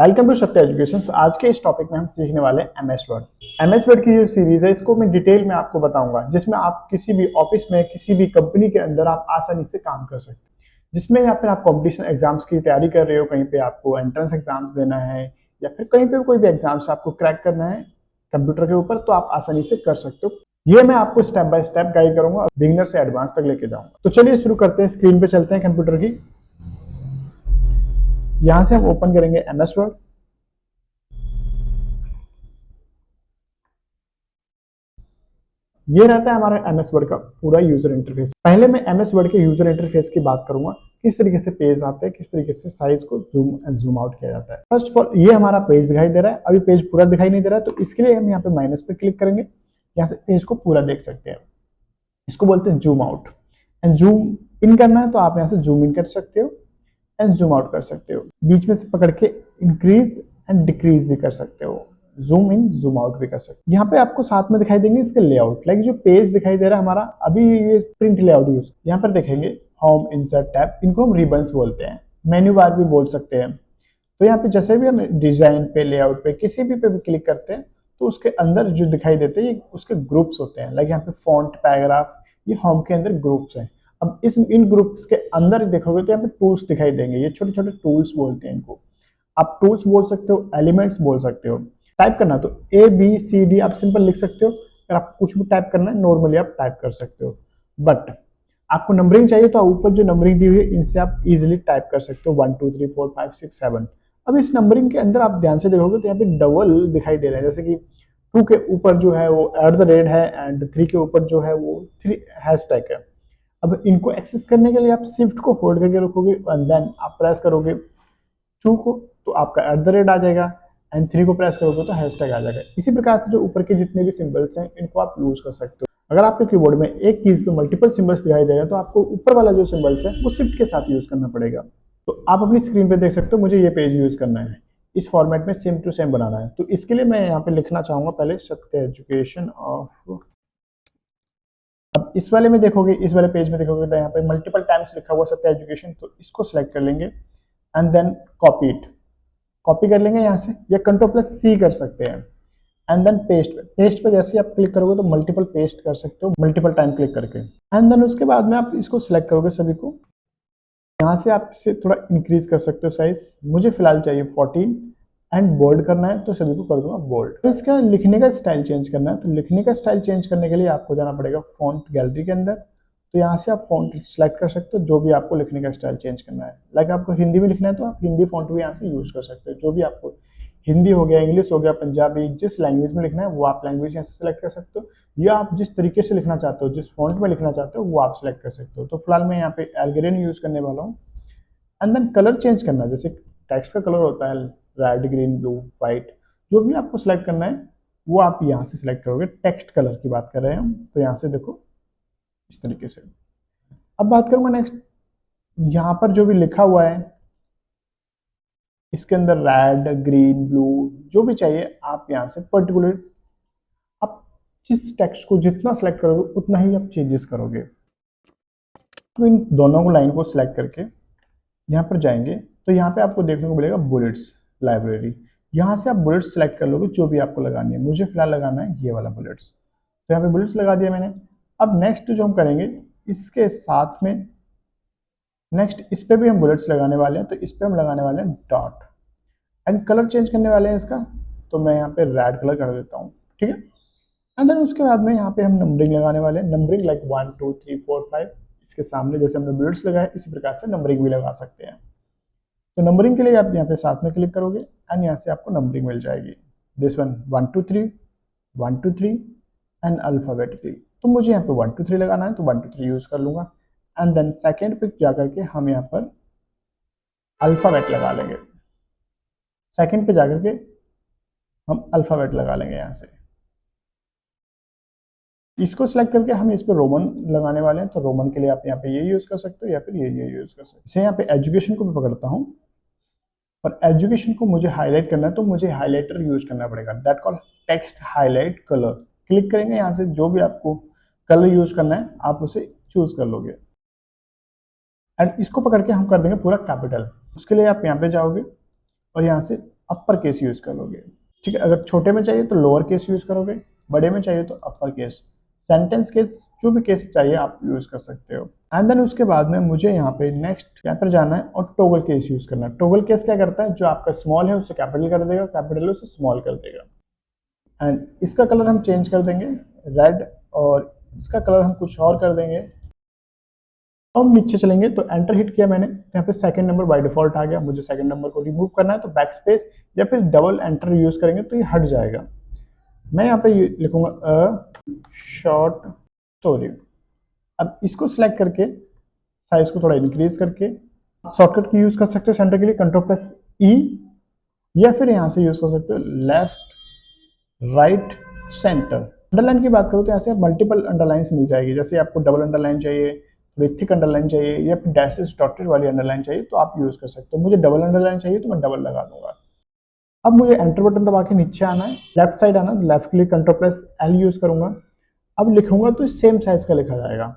Welcome to सत्य education. आज के इस टॉपिक में हम सीखने वाले हैं एमएस वर्ड। एमएस वर्ड की जो सीरीज है इसको मैं डिटेल में आपको बताऊंगा, जिसमें आप किसी भी ऑफिस में किसी भी कंपनी के अंदर आप आसानी से काम कर सकते हैं। जिसमें या फिर आप कॉम्पिटिशन एग्जाम्स की तैयारी कर रहे हो, कहीं पे आपको एंट्रेंस एग्जाम्स देना है या फिर कहीं पे कोई भी एग्जाम्स आपको क्रैक करना है कंप्यूटर के ऊपर, तो आप आसानी से कर सकते हो। ये मैं आपको स्टेप बाय स्टेप गाइड करूंगा, बिगिनर से एडवांस तक लेके जाऊंगा। तो चलिए शुरू करते हैं। स्क्रीन पे चलते हैं कंप्यूटर की। यहां से हम ओपन करेंगे एमएस वर्ड। ये रहता है हमारा एमएस वर्ड का पूरा यूजर इंटरफेस। पहले मैं एमएस वर्ड के यूजर इंटरफेस की बात करूंगा, किस तरीके से पेज आते हैं, किस तरीके से साइज को जूम एंड जूम आउट किया जाता है। फर्स्ट ऑफ ऑल ये हमारा पेज दिखाई दे रहा है, अभी पेज पूरा दिखाई नहीं दे रहा है, तो इसके लिए हम यहाँ पे माइनस पे क्लिक करेंगे। यहाँ से पेज को पूरा देख सकते हैं। इसको बोलते हैं zoom out and zoom in करना है, तो आप यहाँ से जूम इन कर सकते हो एंड जूम आउट कर सकते हो। बीच में से पकड़ के इंक्रीज एंड डिक्रीज भी कर सकते हो, जूम इन जूम आउट भी कर सकते हो। यहाँ पे आपको साथ में दिखाई देंगे इसके लेआउट, लाइक जो पेज दिखाई दे रहा है हमारा, अभी ये प्रिंट लेआउट यूज यहाँ पर देखेंगे। होम, इंसर्ट, टैब, इनको हम रिबन्स बोलते हैं, मेन्यू बार भी बोल सकते हैं। तो यहाँ पे जैसे भी हम डिजाइन पे, लेआउट पे, किसी भी पे भी क्लिक करते हैं तो उसके अंदर जो दिखाई देते हैं ये उसके ग्रुप्स होते हैं। लाइक यहाँ पे फॉन्ट, पैराग्राफ, ये होम के अंदर ग्रुप्स हैं। अब इन ग्रुप्स के अंदर देखोगे तो यहाँ पे टूल्स दिखाई देंगे, ये छोटे छोटे टूल्स बोलते हैं इनको। आप टूल्स बोल सकते हो, एलिमेंट्स बोल सकते हो। टाइप करना तो ABCD आप सिंपल लिख सकते हो। अगर आप कुछ भी टाइप करना है नॉर्मली आप टाइप कर सकते हो, बट आपको नंबरिंग चाहिए तो ऊपर जो नंबरिंग दी हुई है इनसे आप इजीली टाइप कर सकते हो 1 2 3 4 5 6 7। अब इस नंबरिंग के अंदर आप ध्यान से देखोगे तो यहाँ पे डबल दिखाई दे रहे हैं, जैसे कि 2 के ऊपर जो है वो @ है एंड 3 के ऊपर जो है वो 3 हैशटैग है। अब इनको एक्सेस करने के लिए आप शिफ्ट को होल्ड करके रखोगे एंड देन आप प्रेस करोगे 2 को तो आपका @ आ जाएगा एंड 3 को प्रेस करोगे तो हैशटैग आ जाएगा। इसी प्रकार से जो ऊपर के जितने भी सिंबल्स हैं इनको आप यूज कर सकते हो। अगर आपके कीबोर्ड में एक कीज पे मल्टीपल सिंबल्स दिखाई दे रहे हैं तो आपको ऊपर वाला जो सिंबल्स है वो शिफ्ट के साथ यूज करना पड़ेगा। तो आप अपनी स्क्रीन पे देख सकते हो, मुझे ये पेज यूज करना है, इस फॉर्मेट में सेम टू सेम बनाना है। तो इसके लिए मैं यहाँ पे लिखना चाहूंगा पहले सत्य एजुकेशन ऑफ। अब इस वाले में देखोगे, इस वाले पेज में देखोगे तो यहाँ पे मल्टीपल टाइम्स लिखा हुआ सत्य एजुकेशन, तो इसको सिलेक्ट कर लेंगे and then copy it. Copy कर लेंगे यहाँ से, या Ctrl+C कर सकते हैं एंड देन पेस्ट पे। पेस्ट पे जैसे ही आप क्लिक करोगे तो मल्टीपल पेस्ट कर सकते हो, मल्टीपल टाइम क्लिक करके। एंड देन उसके बाद में आप इसको सिलेक्ट करोगे सभी को। यहाँ से आप इसे थोड़ा इंक्रीज कर सकते हो साइज, मुझे फिलहाल चाहिए 14 एंड बोल्ड करना है तो सभी को कर दूंगा बोल्ड। तो इसका लिखने का स्टाइल चेंज करना है, तो लिखने का स्टाइल चेंज करने के लिए आपको जाना पड़ेगा फॉन्ट गैलरी के अंदर। तो यहाँ से आप फॉन्ट सेलेक्ट कर सकते हो जो भी आपको लिखने का स्टाइल चेंज करना है। लाइक आपको हिंदी में लिखना है तो आप हिंदी फॉन्ट भी यहाँ से यूज कर सकते हो, जो भी आपको हिंदी हो गया, इंग्लिश हो गया, पंजाबी, जिस लैंग्वेज में लिखना है वो आप लैंग्वेज यहाँ से सिलेक्ट कर सकते हो, या आप जिस तरीके से लिखना चाहते हो, जिस फॉन्ट में लिखना चाहते हो वो आप सिलेक्ट कर सकते हो। तो फिलहाल मैं यहाँ पे एल्गेरियन यूज करने वाला हूँ। एंड देन कलर चेंज करना है, जैसे टेक्स्ट का कलर होता है रेड, ग्रीन, ब्लू, व्हाइट, जो भी आपको सिलेक्ट करना है वो आप यहाँ से सिलेक्ट करोगे। टेक्स्ट कलर की बात कर रहे हैं हम, तो यहाँ से देखो इस तरीके से। अब बात करूंगा नेक्स्ट, यहाँ पर जो भी लिखा हुआ है इसके अंदर रेड, ग्रीन, ब्लू जो भी चाहिए आप यहाँ से पर्टिकुलर आप जिस टेक्स्ट को जितना सेलेक्ट करोगे उतना ही आप चेंजेस करोगे। तो इन दोनों को लाइन को सिलेक्ट करके यहाँ पर जाएंगे तो यहाँ पे आपको देखने को मिलेगा बुलेट्स लाइब्रेरी। यहाँ से आप बुलेट्स सेलेक्ट कर लोगे जो भी आपको लगानी है। मुझे फिलहाल लगाना है ये वाला बुलेट्स, तो यहाँ पे बुलेट्स लगा दिया मैंने। अब नेक्स्ट जो हम करेंगे इसके साथ में, नेक्स्ट इस पे भी हम बुलेट्स लगाने वाले हैं, तो इस पे हम लगाने वाले हैं डॉट एंड कलर चेंज करने वाले हैं इसका, तो मैं यहाँ पे रेड कलर कर देता हूँ, ठीक है। एंड देन उसके बाद में यहाँ पे हम नंबरिंग लगाने वाले हैं, नंबरिंग लाइक 1 2 3 4 5। इसके सामने जैसे हमने बुलेट्स लगाए इसी प्रकार से नंबरिंग भी लगा सकते हैं। तो नंबरिंग के लिए आप यहाँ पे साथ में क्लिक करोगे एंड यहाँ से आपको नंबरिंग मिल जाएगी, दिस वन 1 2 3 1 2 3 एंड अल्फाबेटिकली। तो मुझे यहाँ पे 1 2 3 लगाना है तो 1 2 3 यूज कर लूंगा। एंड देन सेकेंड पे जाकर के हम यहाँ पर अल्फाबेट लगा लेंगे, सेकेंड पे जाकर के हम अल्फाबेट लगा लेंगे। यहाँ से इसको सिलेक्ट करके हम इस पे रोमन लगाने वाले हैं, तो रोमन के लिए आप यहाँ पे ये यूज कर सकते हो या फिर ये यूज कर सकते हो। इसे यहाँ पे एजुकेशन को भी पकड़ता हूँ और एजुकेशन को मुझे हाईलाइट करना है तो मुझे हाईलाइटर यूज करना पड़ेगा, that call text highlight colour. Click करेंगे, यहाँ से जो भी आपको कलर यूज करना है आप उसे चूज कर लोगे एंड इसको पकड़ के हम कर देंगे पूरा कैपिटल। उसके लिए आप यहाँ पे जाओगे और यहाँ से अपर केस यूज करोगे। ठीक है, अगर छोटे में चाहिए तो लोअर केस यूज करोगे, बड़े में चाहिए तो अपर केस, सेंटेंस केस, जो भी केस चाहिए आप यूज कर सकते हो। एंड देन उसके बाद में मुझे यहाँ पे नेक्स्ट यहाँ पर जाना है और टॉगल केस यूज करना है। टॉगल केस क्या करता है, जो आपका स्मॉल है उसे कैपिटल कर देगा, कैपिटल उसे स्मॉल कर देगा। एंड इसका कलर हम चेंज कर देंगे रेड, और इसका कलर हम कुछ और कर देंगे। अब नीचे चलेंगे तो एंटर हिट किया मैंने, यहाँ पे सेकंड नंबर बाय डिफॉल्ट आ गया। मुझे सेकंड नंबर को रिमूव करना है तो बैक स्पेस या फिर डबल एंटर यूज करेंगे तो ये हट जाएगा। मैं यहाँ पे लिखूंगा अ शॉर्ट स्टोरी। अब इसको सिलेक्ट करके साइज को थोड़ा इंक्रीज करके शॉर्टकट की यूज कर सकते हो सेंटर के लिए, कंट्रोल+E, या फिर यहाँ से यूज कर सकते हो लेफ्ट राइट सेंटर। अंडरलाइन की बात करूँ तो यहाँ से मल्टीपल अंडरलाइंस मिल जाएगी, जैसे आपको डबल अंडरलाइन चाहिए, थोड़ी थिक अंडरलाइन चाहिए, या फिर डैशेस डॉटेड वाली अंडरलाइन चाहिए तो आप यूज कर सकते हो। मुझे डबल अंडरलाइन चाहिए तो मैं डबल लगा दूंगा। अब मुझे एंटर बटन दबा के नीचे आना है, लेफ्ट साइड आना, लेफ्ट के लिए कंट्रोल+L यूज करूंगा। अब लिखूंगा तो सेम साइज का लिखा जाएगा,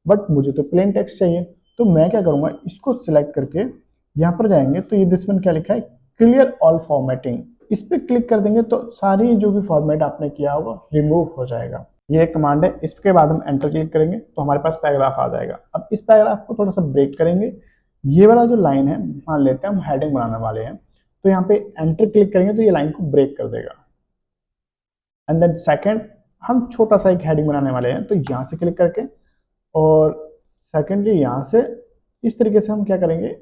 बट मुझे तो प्लेन टेक्स्ट चाहिए, तो मैं क्या करूंगा, इसको सिलेक्ट करके यहाँ पर जाएंगे तो ये दिस में क्या लिखा है, क्लियर ऑल फॉर्मेटिंग। इस पर क्लिक कर देंगे तो सारी जो भी फॉर्मेट आपने किया होगा रिमूव हो जाएगा। ये एक कमांड है। इसके बाद हम एंटर क्लिक करेंगे तो हमारे पास पैराग्राफ आ जाएगा। अब इस पैराग्राफ को थोड़ा सा ब्रेक करेंगे। ये वाला जो लाइन है, मान लेते हैं हम हेडिंग बनाने वाले हैं, तो यहाँ पे एंटर क्लिक करेंगे तो ये लाइन को ब्रेक कर देगा। एंड देन सेकंड, हम छोटा सा एक हेडिंग बनाने वाले हैं तो यहाँ से क्लिक करके, और सेकेंडली यहाँ से इस तरीके से हम क्या करेंगे,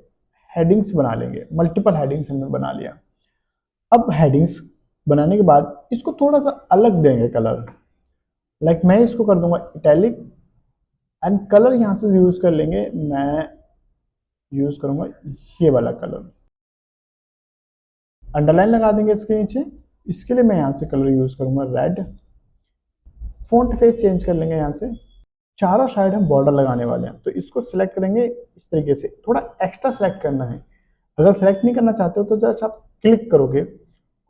हेडिंग्स बना लेंगे। मल्टीपल हेडिंग्स हमने बना लिया। अब हेडिंग्स बनाने के बाद इसको थोड़ा सा अलग देंगे कलर, लाइक मैं इसको कर दूंगा इटैलिक, एंड कलर यहाँ से यूज कर लेंगे, मैं यूज करूंगा ये वाला कलर। अंडरलाइन लगा देंगे इसके नीचे, इसके लिए मैं यहाँ से कलर यूज करूंगा रेड। फॉन्ट फेस चेंज कर लेंगे यहाँ से। चारों साइड हम बॉर्डर लगाने वाले हैं तो इसको सिलेक्ट करेंगे इस तरीके से, थोड़ा एक्स्ट्रा सेलेक्ट करना है। अगर सेलेक्ट नहीं करना चाहते हो तो जस्ट आप क्लिक करोगे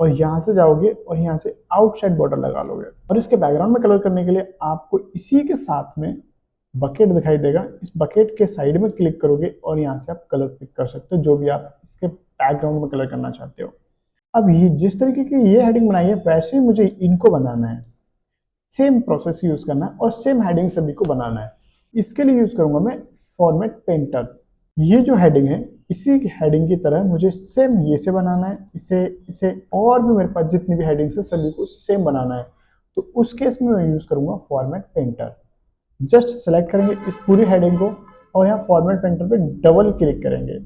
और यहाँ से जाओगे और यहाँ से आउटसाइड बॉर्डर लगा लोगे। और इसके बैकग्राउंड में कलर करने के लिए आपको इसी के साथ में बकेट दिखाई देगा, इस बकेट के साइड में क्लिक करोगे और यहाँ से आप कलर पिक कर सकते हो जो भी आप इसके बैकग्राउंड में कलर करना चाहते हो। अब ये जिस तरीके की ये हेडिंग बनाई है वैसे ही मुझे इनको बनाना है, सेम प्रोसेस यूज करना है और सेम हेडिंग सभी को बनाना है। इसके लिए यूज करूंगा मैं फॉर्मेट पेंटर। ये जो हेडिंग है इसी हेडिंग की तरह मुझे सेम ये से बनाना है, इसे और भी मेरे पास जितनी भी हेडिंग्स है सभी को सेम बनाना है। तो उस केस में मैं यूज करूंगा फॉर्मेट पेंटर। जस्ट सेलेक्ट करेंगे इस पूरी हेडिंग को और यहाँ फॉर्मेट पेंटर पे डबल क्लिक करेंगे।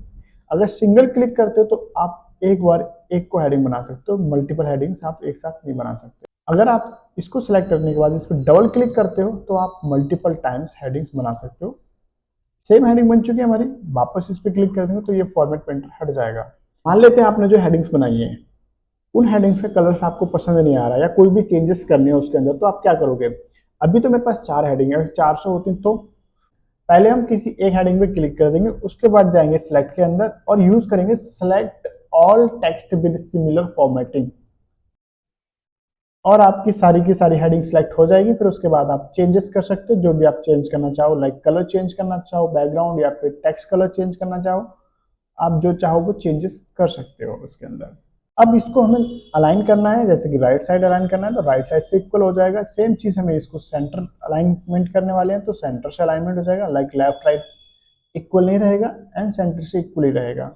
अगर सिंगल क्लिक करते हो तो आप एक बार एक को हेडिंग बना सकते हो, मल्टीपल हेडिंग्स आप एक साथ नहीं बना सकते। अगर आप इसको सिलेक्ट करने के बाद इस पर डबल क्लिक करते हो तो आप मल्टीपल टाइम्स हेडिंग्स बना सकते हो। सेम हेडिंग बन चुकी है हमारी, वापस इस पर क्लिक कर देंगे तो ये फॉर्मेट पेंटर हट जाएगा। मान लेते हैं आपने जो हेडिंग्स बनाई है उन हेडिंग्स का कलर्स आपको पसंद नहीं आ रहा है या कोई भी चेंजेस करने हैं उसके अंदर, तो आप क्या करोगे, अभी तो मेरे पास 4 हेडिंग है, अगर 400 होती तो पहले हम किसी एक हेडिंग पे क्लिक कर देंगे, उसके बाद जाएंगे सिलेक्ट के अंदर और यूज करेंगे select all text with similar formatting, और आपकी सारी की सारी हेडिंग सिलेक्ट हो जाएगी। फिर उसके बाद आप चेंजेस कर सकते हो जो भी आप चेंज करना चाहो, लाइक कलर चेंज करना चाहो, बैकग्राउंड या फिर टेक्स्ट कलर चेंज करना चाहो, आप जो चाहो वो चेंजेस कर सकते हो उसके अंदर। अब इसको हमें अलाइन करना है, जैसे कि राइट साइड अलाइन करना है तो राइट साइड से इक्वल हो जाएगा। सेम चीज हमें इसको सेंटर अलाइनमेंट करने वाले हैं तो सेंटर से अलाइनमेंट हो जाएगा, लाइक लेफ्ट राइट इक्वल नहीं रहेगा एंड सेंटर से इक्वल ही रहेगा।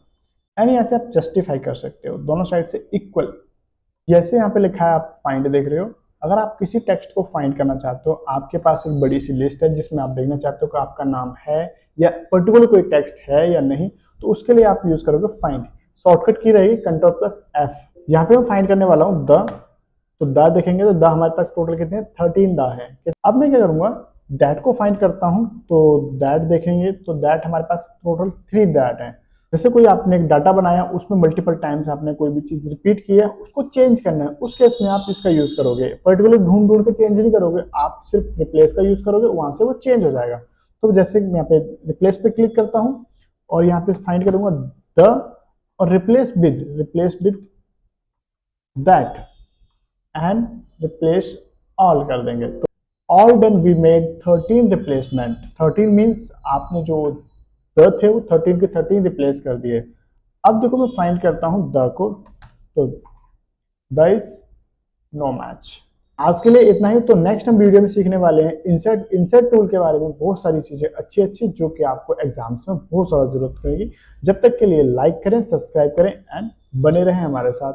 एंड यहाँ से आप जस्टिफाई कर सकते हो दोनों साइड से इक्वल। जैसे यहाँ पे लिखा है आप फाइंड देख रहे हो, अगर आप किसी टेक्स्ट को फाइंड करना चाहते हो, आपके पास एक बड़ी सी लिस्ट है जिसमें आप देखना चाहते हो कि आपका नाम है या पर्टिकुलर कोई टेक्स्ट है या नहीं, तो उसके लिए आप यूज करोगे फाइंड। शॉर्टकट की रहेगी कंट्रोल+F। यहाँ पे मैं फाइंड करने वाला हूँ द, तो द देखेंगे तो द हमारे पास टोटल कितने 13 द है। अब मैं क्या करूंगा, दैट को फाइंड करता हूँ तो दैट देखेंगे तो दैट हमारे पास टोटल 3 दैट है। जैसे कोई आपने एक डाटा बनाया उसमें मल्टीपल टाइम्स आपने कोई भी चीज रिपीट की है, उसको चेंज करना है, उस केस में आप इसका यूज करोगे। पर्टिकुलर ढूंढ ढूंढ के चेंज नहीं करोगे, आप सिर्फ रिप्लेस का यूज करोगे, वहां से वो चेंज हो जाएगा। तो जैसे मैं यहाँ पे रिप्लेस पे क्लिक करता हूँ और यहाँ पे फाइंड करूंगा द और replace with that and replace all कर देंगे। तो all done, we made 13 replacement. 13 means आपने जो द थे वो 13 के 13 रिप्लेस कर दिए। अब देखो मैं फाइंड करता हूं द को, तो द इज नो मैच। आज के लिए इतना ही। तो नेक्स्ट हम वीडियो में सीखने वाले हैं इंसर्ट टूल के बारे में, बहुत सारी चीजें अच्छी अच्छी जो कि आपको एग्जाम्स में बहुत सारा जरूरत पड़ेगी। जब तक के लिए लाइक करें, सब्सक्राइब करें एंड बने रहें हमारे साथ।